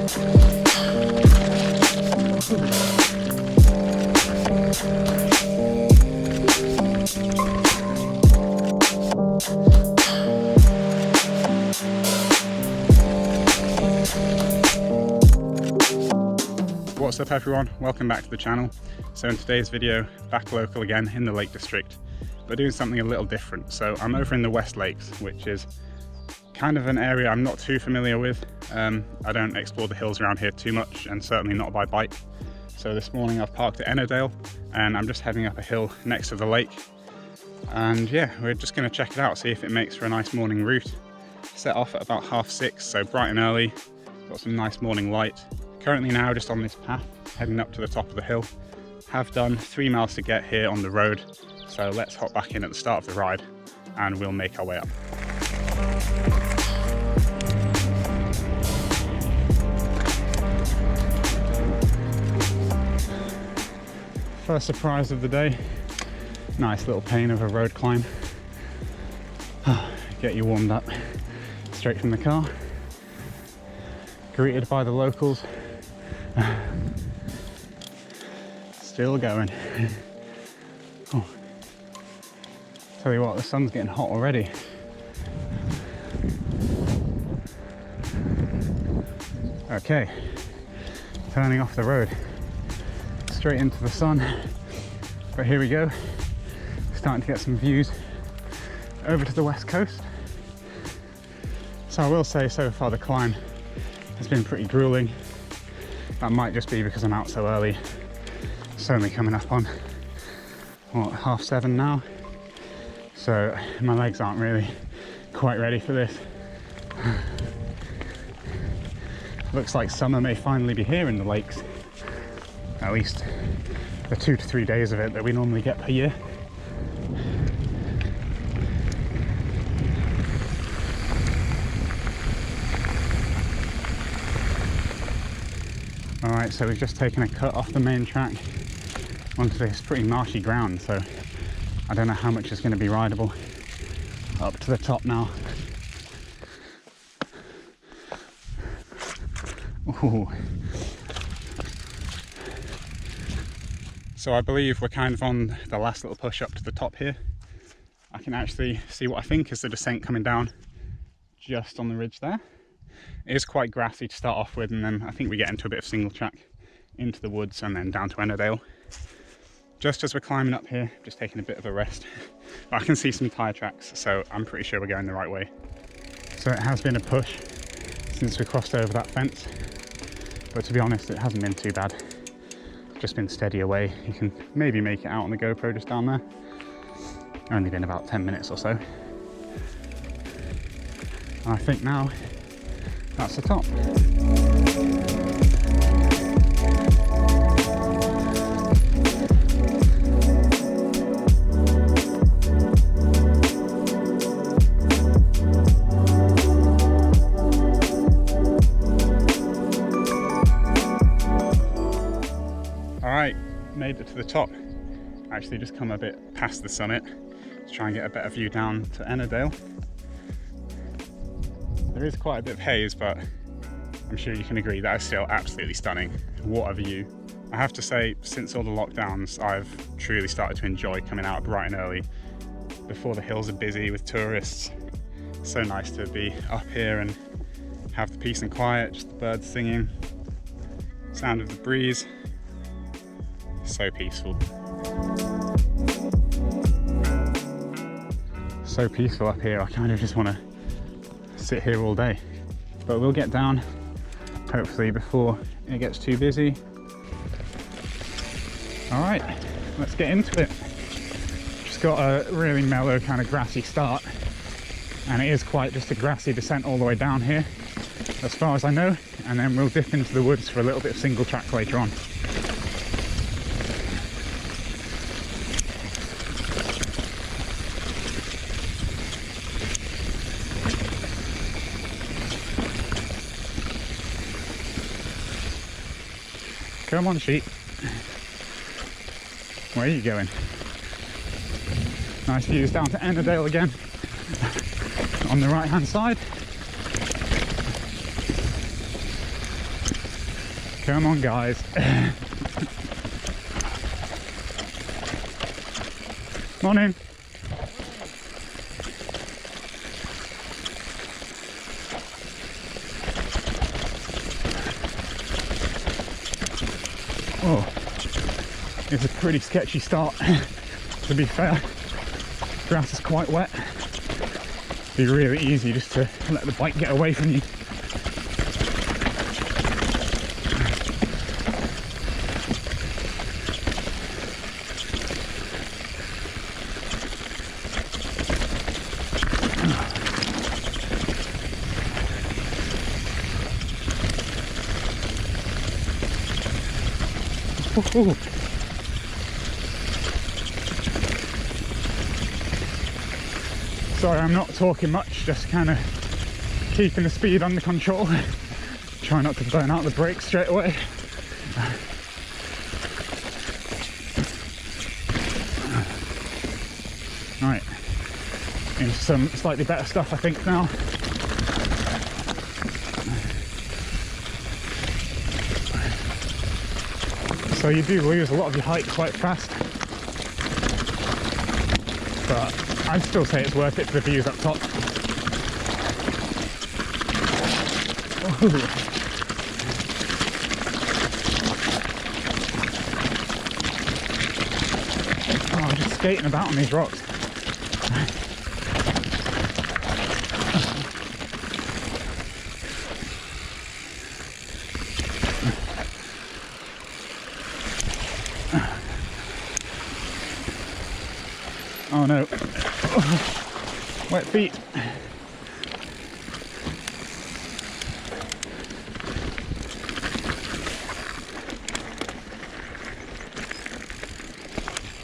What's up everyone, welcome back to the channel. So in today's video, back local again in the Lake District, but doing something a little different. So I'm over in the West Lakes, which is kind of an area I'm not too familiar with. I don't explore the hills around here too much, and certainly not by bike. So this morning I've parked at Ennerdale and I'm just heading up a hill next to the lake. And yeah, we're just going to check it out, see if it makes for a nice morning route. Set off at about 6:30, so bright and early, got some nice morning light. Currently now just on this path, heading up to the top of the hill. Have done 3 miles to get here on the road, so let's hop back in at the start of the ride and we'll make our way up. First surprise of the day, nice little pain of a road climb. Get you warmed up straight from the car. Greeted by the locals. Still going. Oh. Tell you what, the sun's getting hot already. Okay, turning off the road, straight into the sun. But here we go, starting to get some views over to the west coast. So I will say, so far the climb has been pretty grueling. That might just be because I'm out so early. It's only coming up on, what, 7:30 now? So my legs aren't really quite ready for this. Looks like summer may finally be here in the lakes. At least the 2 to 3 days of it that we normally get per year. Alright, so we've just taken a cut off the main track onto this pretty marshy ground, so I don't know how much is going to be rideable. Up to the top now. Ooh. So I believe we're kind of on the last little push up to the top here. I can actually see what I think is the descent coming down just on the ridge there. It is quite grassy to start off with, and then I think we get into a bit of single track into the woods and then down to Ennerdale. Just as we're climbing up here, just taking a bit of a rest. But I can see some tyre tracks, so I'm pretty sure we're going the right way. So it has been a push since we crossed over that fence, but to be honest, it hasn't been too bad. Just been steady away. You can maybe make it out on the GoPro just down there. Only been about 10 minutes or so. And I think now that's the top. Alright, made it to the top. Actually just come a bit past the summit to try and get a better view down to Ennerdale. There is quite a bit of haze, but I'm sure you can agree that is still absolutely stunning. What a view. I have to say, since all the lockdowns, I've truly started to enjoy coming out bright and early before the hills are busy with tourists. It's so nice to be up here and have the peace and quiet, just the birds singing, sound of the breeze. So peaceful. So peaceful up here, I kind of just want to sit here all day, but we'll get down hopefully before it gets too busy. All right, let's get into it. Just got a really mellow kind of grassy start, and it is quite just a grassy descent all the way down here as far as I know, and then we'll dip into the woods for a little bit of single track later on. Come on, sheep. Where are you going? Nice views down to Ennerdale again on the right hand side. Come on, guys. Morning. Oh, it's a pretty sketchy start, to be fair. Grass is quite wet. It'd be really easy just to let the bike get away from you. Ooh. Sorry, I'm not talking much, just kind of keeping the speed under control. Try not to burn out the brakes straight away. Right, into some slightly better stuff I think now. So you do lose a lot of your height quite fast, but I'd still say it's worth it for the views up top. Ooh. Oh, I'm just skating about on these rocks. Oh no, wet feet.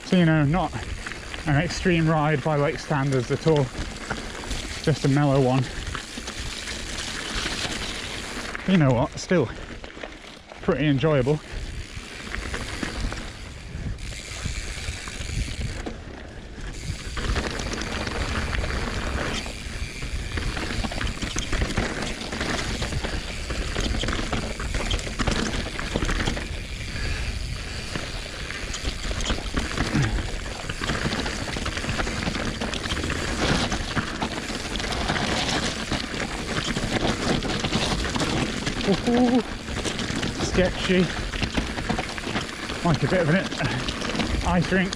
So, you know, not an extreme ride by lake standards at all, just a mellow one. But you know what, still pretty enjoyable. Ooh, sketchy, like a bit of an ice rink.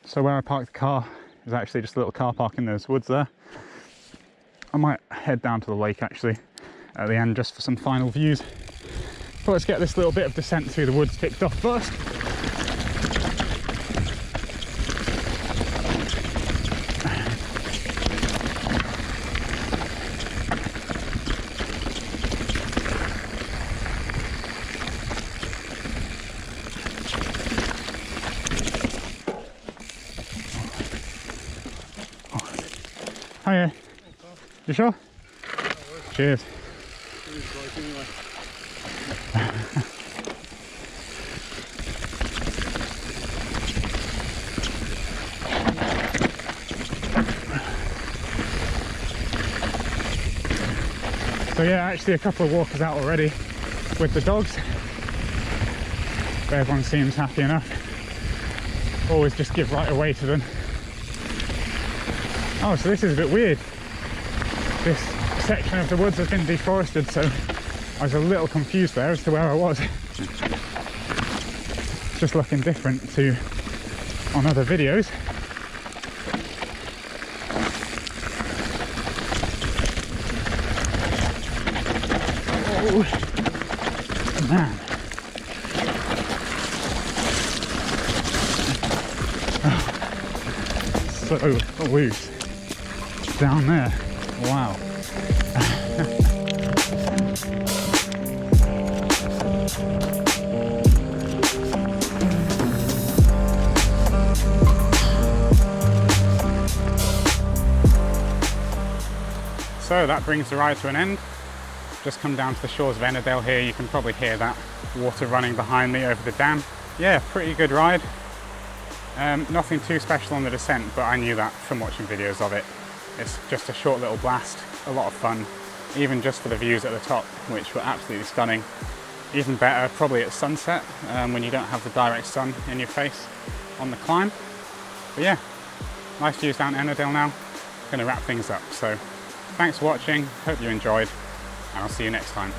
So where I parked the car is actually just a little car park in those woods there. I might head down to the lake actually at the end just for some final views. But let's get this little bit of descent through the woods ticked off first. Hiya. You sure? Cheers. So yeah, actually a couple of walkers out already with the dogs, but everyone seems happy enough. Always just give right away to them. Oh, so this is a bit weird. This section of the woods has been deforested, so I was a little confused there as to where I was. Just looking different to on other videos. Oh, man. Oh, so loose. Down there. Wow. So that brings the ride to an end. Just come down to the shores of Ennerdale here. You can probably hear that water running behind me over the dam. Yeah, pretty good ride. Nothing too special on the descent, but I knew that from watching videos of it. It's just a short little blast, a lot of fun, even just for the views at the top, which were absolutely stunning. Even better probably at sunset, when you don't have the direct sun in your face on the climb. But yeah, nice views down Ennerdale now. Going to wrap things up. So thanks for watching, hope you enjoyed, and I'll see you next time.